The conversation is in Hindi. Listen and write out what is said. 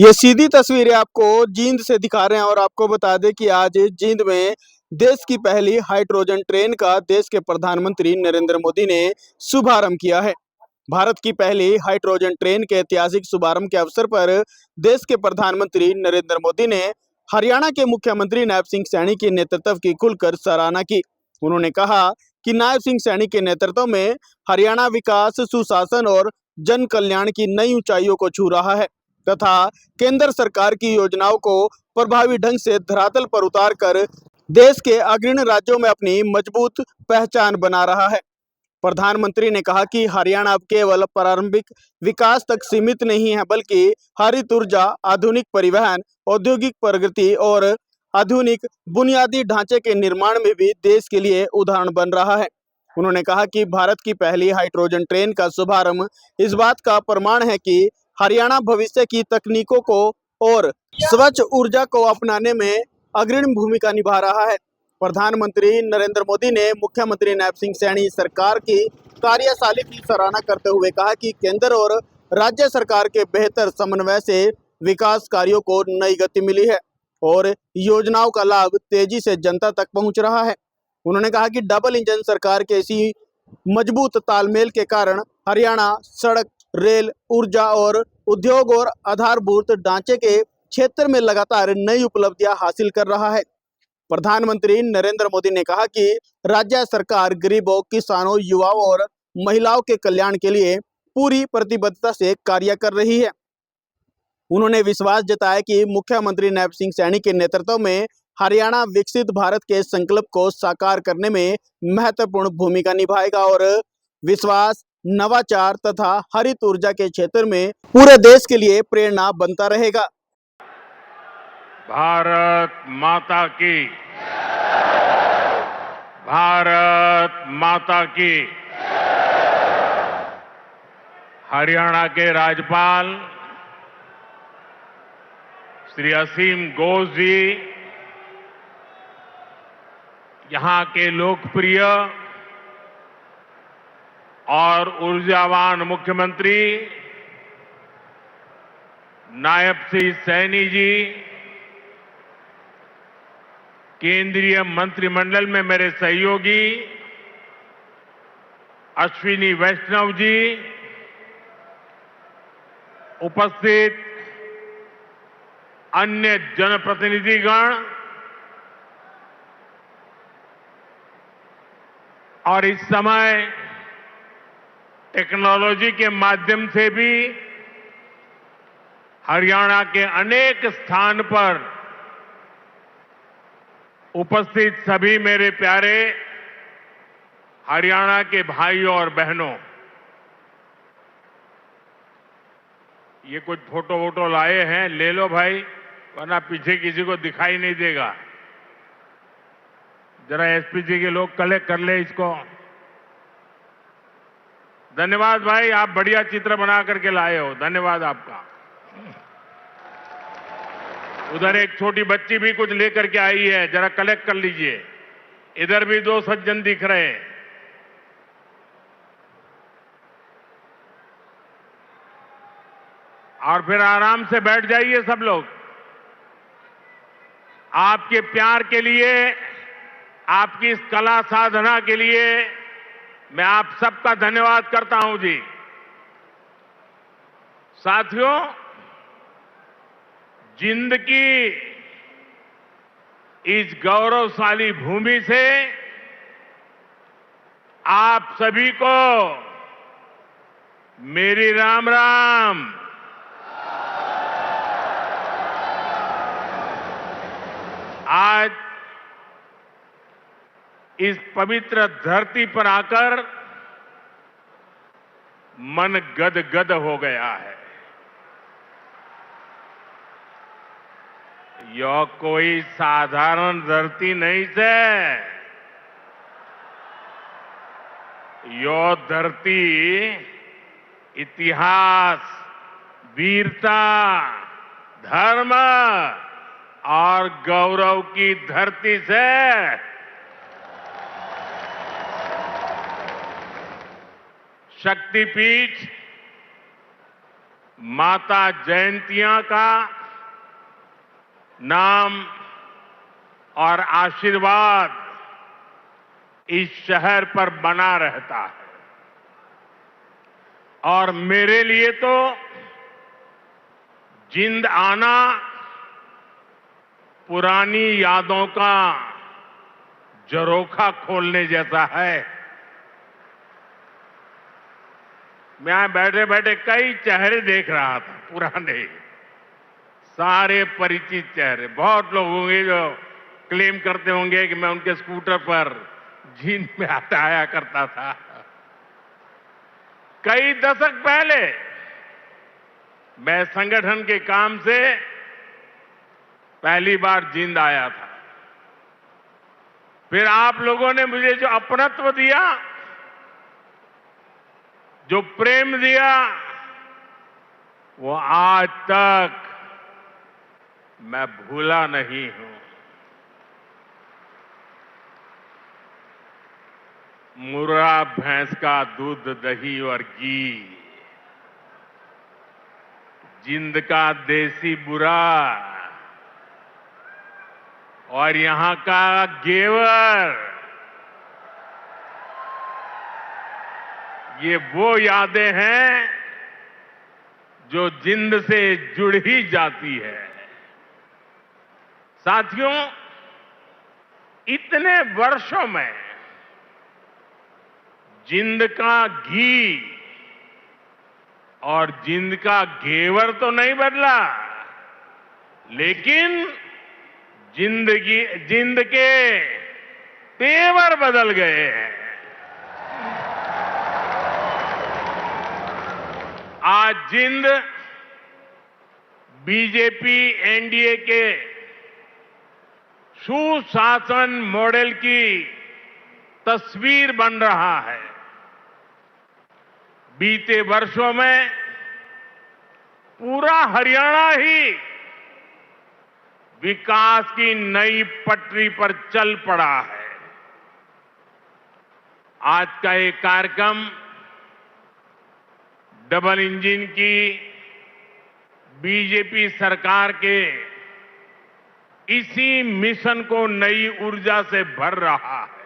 ये सीधी तस्वीरें आपको जींद से दिखा रहे हैं और आपको बता दें कि आज जींद में देश की पहली हाइड्रोजन ट्रेन का देश के प्रधानमंत्री नरेंद्र मोदी ने शुभारंभ किया है। भारत की पहली हाइड्रोजन ट्रेन के ऐतिहासिक शुभारंभ के अवसर पर देश के प्रधानमंत्री नरेंद्र मोदी ने हरियाणा के मुख्यमंत्री नायब सिंह सैनी के नेतृत्व की खुलकर सराहना की। उन्होंने कहा कि नायब सिंह सैनी के नेतृत्व में हरियाणा विकास, सुशासन और जन कल्याण की नई ऊंचाइयों को छू रहा है तथा केंद्र सरकार की योजनाओं को प्रभावी ढंग से धरातल पर उतार कर देश के अग्रणी राज्यों में अपनी मजबूत पहचान बना रहा है। प्रधानमंत्री ने कहा कि हरियाणा अब केवल प्रारंभिक विकास तक सीमित नहीं है, बल्कि हरित ऊर्जा, आधुनिक परिवहन, औद्योगिक प्रगति और आधुनिक बुनियादी ढांचे के निर्माण में भी देश के लिए उदाहरण बन रहा है। उन्होंने कहा कि भारत की पहली हाइड्रोजन ट्रेन का शुभारंभ इस बात का प्रमाण है कि हरियाणा भविष्य की तकनीकों को और स्वच्छ ऊर्जा को अपनाने में अग्रणी भूमिका निभा रहा है। प्रधानमंत्री नरेंद्र मोदी ने मुख्यमंत्री नायब सिंह सैनी सरकार की कार्यशैली की सराहना करते हुए कहा कि केंद्र और राज्य सरकार के बेहतर समन्वय से विकास कार्यों को नई गति मिली है और योजनाओं का लाभ तेजी से जनता तक पहुंच रहा है। उन्होंने कहा कि डबल इंजन सरकार के इसी मजबूत तालमेल के कारण हरियाणा सड़क, रेल, ऊर्जा और उद्योग और आधारभूत ढांचे के क्षेत्र में लगातार नई उपलब्धियां हासिल कर रहा है। प्रधानमंत्री नरेंद्र मोदी ने कहा कि राज्य सरकार गरीबों, किसानों, युवाओं और महिलाओं के कल्याण के लिए पूरी प्रतिबद्धता से कार्य कर रही है। उन्होंने विश्वास जताया कि मुख्यमंत्री नायब सिंह सैनी के नेतृत्व में हरियाणा विकसित भारत के संकल्प को साकार करने में महत्वपूर्ण भूमिका निभाएगा और विश्वास, नवाचार तथा हरित ऊर्जा के क्षेत्र में पूरे देश के लिए प्रेरणा बनता रहेगा। भारत माता की, भारत माता की। हरियाणा के राज्यपाल श्री असीम घोष जी, यहां के लोकप्रिय और ऊर्जावान मुख्यमंत्री नायब सिंह सैनी जी, केंद्रीय मंत्रिमंडल में मेरे सहयोगी अश्विनी वैष्णव जी, उपस्थित अन्य जनप्रतिनिधिगण और इस समय टेक्नोलॉजी के माध्यम से भी हरियाणा के अनेक स्थान पर उपस्थित सभी मेरे प्यारे हरियाणा के भाइयों और बहनों, ये कुछ फोटो वोटो लाए हैं, ले लो भाई, वरना पीछे किसी को दिखाई नहीं देगा। जरा एसपी जी के लोग कलेक्ट कर ले इसको। धन्यवाद भाई, आप बढ़िया चित्र बना करके लाए हो, धन्यवाद आपका। उधर एक छोटी बच्ची भी कुछ लेकर के आई है, जरा कलेक्ट कर लीजिए। इधर भी दो सज्जन दिख रहे हैं। और फिर आराम से बैठ जाइए सब लोग। आपके प्यार के लिए, आपकी इस कला साधना के लिए मैं आप सबका धन्यवाद करता हूं जी। साथियों, जिंद की इस गौरवशाली भूमि से आप सभी को मेरी राम राम। आज इस पवित्र धरती पर आकर मन गदगद हो गया है। यह कोई साधारण धरती नहीं से, यह धरती इतिहास, वीरता, धर्म और गौरव की धरती से शक्तिपीठ माता जयंतिया का नाम और आशीर्वाद इस शहर पर बना रहता है। और मेरे लिए तो जिंद आना पुरानी यादों का झरोखा खोलने जैसा है। मैं यहां बैठे बैठे कई चेहरे देख रहा था, पुराने, सारे परिचित चेहरे। बहुत लोग होंगे जो क्लेम करते होंगे कि मैं उनके स्कूटर पर जींद में आया करता था। कई दशक पहले मैं संगठन के काम से पहली बार जींद आया था। फिर आप लोगों ने मुझे जो अपनत्व दिया, जो प्रेम दिया, वो आज तक मैं भूला नहीं हूं। मुर्रा भैंस का दूध, दही और घी, जिंद का देसी बुरा और यहां का घेवर, ये वो यादें हैं जो जिंद से जुड़ ही जाती है। साथियों, इतने वर्षों में जिंद का घी और जिंद का घेवर तो नहीं बदला, लेकिन जिंद के तेवर बदल गए हैं। आज जिंद बीजेपी एनडीए के सुशासन मॉडल की तस्वीर बन रहा है। बीते वर्षों में पूरा हरियाणा ही विकास की नई पटरी पर चल पड़ा है। आज का ये कार्यक्रम डबल इंजन की बीजेपी सरकार के इसी मिशन को नई ऊर्जा से भर रहा है।